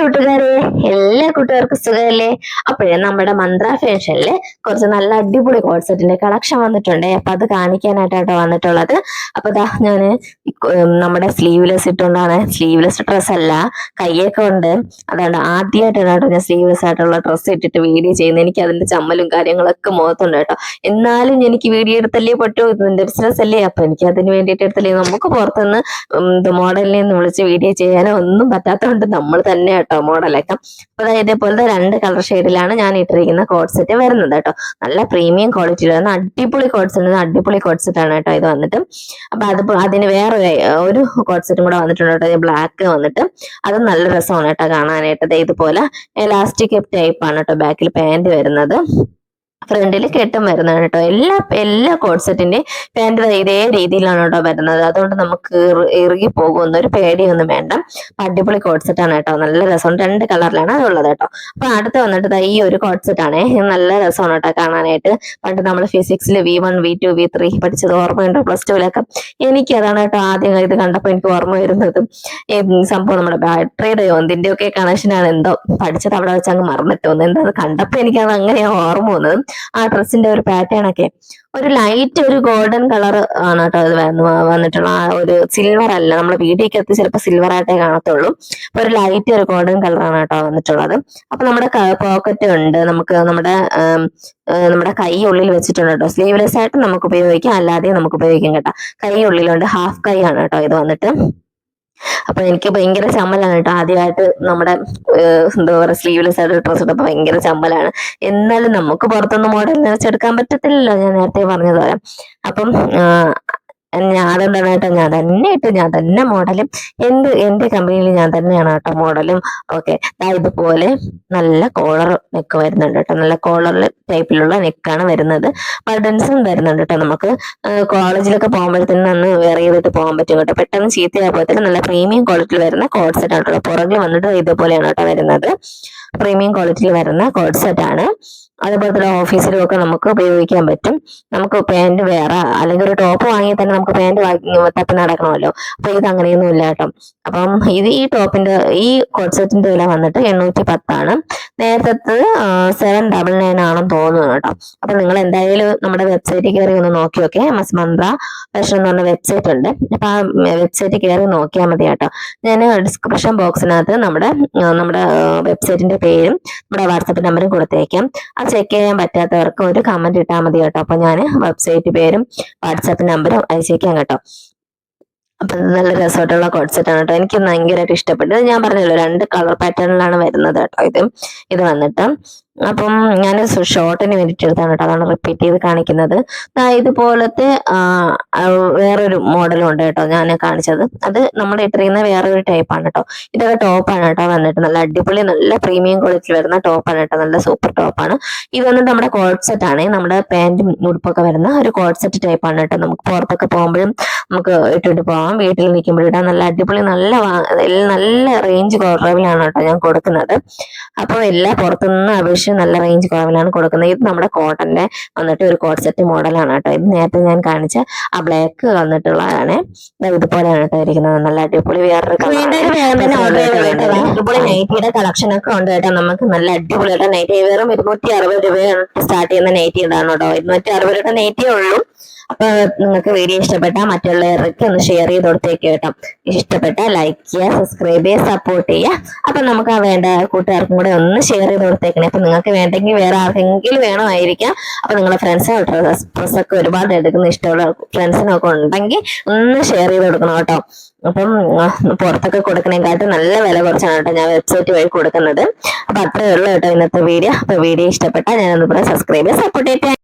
കൂട്ടുകാരെ, എല്ലാ കൂട്ടുകാർക്കും സുഖമല്ലേ? അപ്പോഴേ നമ്മുടെ മന്ത്ര ഫാഷനില് കുറച്ച് നല്ല അടിപൊളി കോഡ് സെറ്റിന്റെ കളക്ഷൻ വന്നിട്ടുണ്ട്. അപ്പൊ അത് കാണിക്കാനായിട്ടാട്ടോ വന്നിട്ടുള്ളത്. അപ്പൊ ദാ ഞാന് നമ്മുടെ സ്ലീവ്ലെസ് ഇട്ടുകൊണ്ടാണ്, സ്ലീവ്ലെസ് ഡ്രസ് അല്ല, കയ്യൊക്കെ ഉണ്ട്. അതുകൊണ്ട് ആദ്യമായിട്ടാണ് ഞാൻ സ്ലീവ്ലെസ് ആയിട്ടുള്ള ഡ്രസ്സ് ഇട്ടിട്ട് വീഡിയോ ചെയ്യുന്നത്. എനിക്ക് അതിന്റെ ചമ്മലും കാര്യങ്ങളൊക്കെ മുഖത്തുണ്ട് കേട്ടോ. എന്നാലും എനിക്ക് വീഡിയോ എടുത്തല്ലേ പറ്റൂ, ഇതിന്റെ ബിസിനസ് അല്ലേ. അപ്പൊ എനിക്ക് അതിന് വേണ്ടിയിട്ട് എടുത്തല്ലേ. നമുക്ക് പുറത്തുനിന്ന് മോഡലിനെ ഒന്ന് വിളിച്ച് വീഡിയോ ചെയ്യാനോ ഒന്നും പറ്റാത്തതുകൊണ്ട് നമ്മൾ തന്നെ കേട്ടോ മോഡലൊക്കെ. അപ്പൊ ഇതേപോലത്തെ 2 കളർ ഷെയ്ഡിലാണ് ഞാൻ ഇട്ടിരിക്കുന്ന കോഡ് സെറ്റ് വരുന്നത് കേട്ടോ. നല്ല പ്രീമിയം ക്വാളിറ്റിയിൽ വരുന്ന അടിപൊളി കോഡ് സെറ്റ്, അടിപൊളി കോഡ് സെറ്റ് ആണ് കേട്ടോ ഇത് വന്നിട്ട്. അപ്പൊ അതിന് വേറെ ഒരു കോഡ് സെറ്റും കൂടെ വന്നിട്ടുണ്ട് കേട്ടോ, ബ്ലാക്ക് വന്നിട്ട്. അത് നല്ല രസമാണ് കേട്ടോ കാണാനായിട്ട്. ഇതുപോലെ എലാസ്റ്റിക് ടൈപ്പ് ആണ് കേട്ടോ ബാക്കിൽ പാന്റ് വരുന്നത്. ഫ്രണ്ടിൽ കെട്ടും വരുന്നതാണ് കേട്ടോ. എല്ലാ കോഡ് സെറ്റിന്റെ പാന്റ് ഇതേ രീതിയിലാണ് കേട്ടോ വരുന്നത്. അതുകൊണ്ട് നമുക്ക് ഇറുകി പോകുന്ന ഒരു പേടിയൊന്നും വേണ്ട. അടിപൊളി കോഡ് സെറ്റ് ആണ് കേട്ടോ. നല്ല രസമാണ്. 2 കളറിലാണ് അതുള്ളത് കേട്ടോ. അപ്പൊ അടുത്ത് വന്നിട്ട് ഈ ഒരു കോഡ് സെറ്റ് ആണേ. നല്ല രസമാണ് കേട്ടോ കാണാനായിട്ട്. പണ്ട് നമ്മൾ ഫിസിക്സിൽ V1 V2 V3 പഠിച്ചത് ഓർമ്മയുണ്ടോ? +2 എനിക്ക് അതാണ് കേട്ടോ ആദ്യം ഇത് കണ്ടപ്പോൾ എനിക്ക് ഓർമ്മ വരുന്നത്. സംഭവം നമ്മുടെ ബാറ്ററിയുടെയോ എന്തിന്റെയൊക്കെ കണക്ഷനാണ് എന്തോ പഠിച്ചത് അവിടെ വെച്ച് അങ്ങ് മറന്നിട്ടോന്ന്. എന്താ കണ്ടപ്പോ എനിക്കത് അങ്ങനെയാണ് ഓർമ്മ വന്നത്. ആ ഡ്രസ്സിന്റെ ഒരു പാറ്റേൺ ഒക്കെ ഒരു ലൈറ്റ് ഒരു ഗോൾഡൻ കളർ ആണ് കേട്ടോ അത് വന്നിട്ടുള്ള. ആ ഒരു സിൽവർ അല്ല, നമ്മൾ വീഡിയോക്കകത്ത് ചിലപ്പോൾ സിൽവർ ആയിട്ടേ കാണത്തുള്ളൂ. അപ്പൊ ഒരു ലൈറ്റ് ഒരു ഗോൾഡൻ കളറാണ് കേട്ടോ വന്നിട്ടുള്ളത്. അപ്പൊ നമ്മുടെ പോക്കറ്റ് ഉണ്ട്, നമുക്ക് നമ്മുടെ കൈ ഉള്ളിൽ വെച്ചിട്ടുണ്ട് കേട്ടോ. സ്ലീവ്ലെസ് ആയിട്ട് നമുക്ക് ഉപയോഗിക്കാം, അല്ലാതെ നമുക്ക് ഉപയോഗിക്കാം കേട്ടോ. കൈ ഉള്ളിലുണ്ട്, ഹാഫ് കൈ ആണ് കേട്ടോ ഇത് വന്നിട്ട്. അപ്പൊ എനിക്ക് ഭയങ്കര ചമ്മലാണ് കേട്ടോ. ആദ്യമായിട്ട് നമ്മുടെ എന്താ പറയുക സ്ലീവ്ലെസ് ആയിട്ട് ഡ്രസ് ഇട്ടപ്പോ ഭയങ്കര ചമ്മലാണ്. എന്നാലും നമുക്ക് പുറത്തൊന്നും മോഡൽ വെച്ചെടുക്കാൻ പറ്റത്തില്ലല്ലോ, ഞാൻ നേരത്തെ പറഞ്ഞത് പോലെ. അപ്പം അതുകൊണ്ടാണ് കേട്ടോ ഞാൻ തന്നെ മോഡലും എന്റെ കമ്പനിയിൽ ഞാൻ തന്നെയാണ് കേട്ടോ മോഡലും. ഓക്കെ, ഇതുപോലെ നല്ല കോളർ നെക്ക് വരുന്നുണ്ട് കേട്ടോ. നല്ല കോളർ ടൈപ്പിലുള്ള നെക്കാണ് വരുന്നത്. ബട്ടൺസും വരുന്നുണ്ട് കേട്ടോ. നമുക്ക് കോളേജിലൊക്കെ പോകുമ്പോഴത്തേനും അന്ന് വെയർ ചെയ്തിട്ട് പോകാൻ പറ്റും കേട്ടോ. പെട്ടെന്ന് ചീത്തയാകുമ്പോഴത്തേനും നല്ല പ്രീമിയം ക്വാളിറ്റിയിൽ വരുന്ന കോഡ് സെറ്റ് ആണ് കേട്ടോ. പുറകിൽ വന്നിട്ട് ഇതുപോലെയാണ് കേട്ടോ വരുന്നത്. പ്രീമിയം ക്വാളിറ്റിയിൽ വരുന്ന കോഡ് സെറ്റ് ആണ്. അതുപോലെ തന്നെ ഓഫീസിലും ഒക്കെ നമുക്ക് ഉപയോഗിക്കാൻ പറ്റും. നമുക്ക് പാന്റ് വേറെ അല്ലെങ്കിൽ ഒരു ടോപ്പ് വാങ്ങി തന്നെ നമുക്ക് പാന്റ് തപ്പി നടക്കണമല്ലോ. അപ്പൊ ഇത് അങ്ങനെയൊന്നും ഇല്ല കേട്ടോ. അപ്പം ഈ ടോപ്പിന്റെ ഈ കോഡ് സെറ്റിന്റെ വില വന്നിട്ട് 810 നേരത്തെ 799 ആണെന്ന് തോന്നുന്നു കേട്ടോ. അപ്പൊ നിങ്ങൾ എന്തായാലും നമ്മുടെ വെബ്സൈറ്റിൽ കയറി ഒന്ന് നോക്കി നോക്കേ. മന്ത്ര ഫാഷൻ എന്ന് പറഞ്ഞ വെബ്സൈറ്റ് ഉണ്ട്. അപ്പൊ ആ വെബ്സൈറ്റിൽ കയറി നോക്കിയാൽ മതി കേട്ടോ. ഞാൻ ഡിസ്ക്രിപ്ഷൻ ബോക്സിനകത്ത് നമ്മുടെ വെബ്സൈറ്റിന്റെ പേരും നമ്മുടെ വാട്സാപ്പ് നമ്പറും കൊടുത്തേക്കാം. അത് ചെക്ക് ചെയ്യാൻ പറ്റാത്തവർക്ക് ഒരു കമന്റ് ഇട്ടാൽ മതി കേട്ടോ. അപ്പൊ ഞാൻ വെബ്സൈറ്റ് പേരും വാട്സാപ്പ് നമ്പറും അയച്ചേക്കാം കേട്ടോ. അപ്പൊ നല്ല രസമായിട്ടുള്ള കോഡ് സെറ്റ് ആണ് കേട്ടോ. എനിക്ക് ഭയങ്കരമായിട്ട് ഇഷ്ടപ്പെട്ടത്. ഞാൻ പറഞ്ഞല്ലോ 2 കളർ പാറ്റേണിലാണ് വരുന്നത് കേട്ടോ ഇത് വന്നിട്ട്. അപ്പം ഞാൻ ഷോർട്ടിന് വേണ്ടിയിട്ട് എടുത്താണ് കേട്ടോ, അതാണ് റിപ്പീറ്റ് ചെയ്ത് കാണിക്കുന്നത്. ഇതുപോലത്തെ വേറൊരു മോഡലും ഉണ്ട് കേട്ടോ ഞാൻ കാണിച്ചത്. അത് നമ്മൾ ഇട്ടിരിക്കുന്ന വേറൊരു ടൈപ്പാണ് കേട്ടോ. ഇതൊക്കെ ടോപ്പാണ് കേട്ടോ വന്നിട്ട്. നല്ല അടിപൊളി നല്ല പ്രീമിയം ക്വാളിറ്റി വരുന്ന ടോപ്പാണ് കേട്ടോ. നല്ല സൂപ്പർ ടോപ്പാണ്. ഇത് വന്നിട്ട് നമ്മുടെ കോഡ് സെറ്റ് ആണ്. നമ്മുടെ പാന്റും ഉടുപ്പൊക്കെ വരുന്ന ഒരു കോഡ് സെറ്റ് ടൈപ്പാണ് കേട്ടോ. നമുക്ക് പുറത്തൊക്കെ പോകുമ്പോഴും നമുക്ക് ഇട്ടിട്ട് പോകാം, വീട്ടിൽ നിൽക്കുമ്പോഴിടാം. നല്ല അടിപൊളി നല്ല റേഞ്ച് കുറവിലാണ് കേട്ടോ ഞാൻ കൊടുക്കുന്നത്. അപ്പോൾ എല്ലാ പുറത്തുനിന്ന് അപേക്ഷിച്ച് നല്ല റേഞ്ച് കുറവിലാണ് കൊടുക്കുന്നത്. ഇത് നമ്മുടെ കോട്ടന്റെ വന്നിട്ട് ഒരു കോഡ് സെറ്റ് മോഡലാണ് കേട്ടോ. ഇത് നേരത്തെ ഞാൻ കാണിച്ച ആ ബ്ലാക്ക് വന്നിട്ടുള്ളതാണ്. ഇതുപോലെയാണ് കേട്ടോ ഇരിക്കുന്നത്. നല്ല അടിപൊളി വേറൊരു അടിപൊളി നൈറ്റിയുടെ കളക്ഷൻ ഒക്കെ ഉണ്ട് കേട്ടോ. നമുക്ക് നല്ല അടിപൊളിയായിട്ട് നൈറ്റി വെറും 260 രൂപയാണ് സ്റ്റാർട്ട് ചെയ്യുന്ന നൈറ്റി ഇടാണ് കേട്ടോ. 260 രൂപയുടെ നൈറ്റിയേ ഉള്ളൂ. അപ്പൊ നിങ്ങൾക്ക് വീഡിയോ ഇഷ്ടപ്പെട്ടാൽ മറ്റുള്ളവർക്ക് ഒന്ന് ഷെയർ ചെയ്ത് കൊടുത്തേക്ക് കേട്ടോ. ഇഷ്ടപ്പെട്ടാൽ ലൈക്ക് ചെയ്യുക, സബ്സ്ക്രൈബ് ചെയ്യുക, സപ്പോർട്ട് ചെയ്യുക. അപ്പൊ നമുക്ക് ആ വേണ്ട കൂട്ടുകാർക്കും കൂടെ ഒന്ന് ഷെയർ ചെയ്ത് കൊടുത്തേക്കണേ. അപ്പൊ നിങ്ങൾക്ക് വേണ്ടെങ്കിൽ വേറെ ആർക്കെങ്കിലും വേണമായിരിക്കാം. അപ്പൊ നിങ്ങളുടെ ഫ്രണ്ട്സ് ഡ്രസ്സൊക്കെ ഒരുപാട് എടുക്കുന്ന ഇഷ്ടമുള്ള ഫ്രണ്ട്സിനൊക്കെ ഉണ്ടെങ്കിൽ ഒന്ന് ഷെയർ ചെയ്ത് കൊടുക്കണം കേട്ടോ. അപ്പം പുറത്തൊക്കെ കൊടുക്കണേക്കാട്ടും നല്ല വില കുറച്ചാണ് കേട്ടോ ഞാൻ വെബ്സൈറ്റ് വഴി കൊടുക്കുന്നത്. അപ്പൊ അത്രയേ ഉള്ളൂ കേട്ടോ ഇന്നത്തെ വീഡിയോ. അപ്പൊ വീഡിയോ ഇഷ്ടപ്പെട്ടാൽ ഞാനൊന്ന് പറയാം, സബ്സ്ക്രൈബ് ചെയ്യുക, സപ്പോർട്ട് ചെയ്യുക.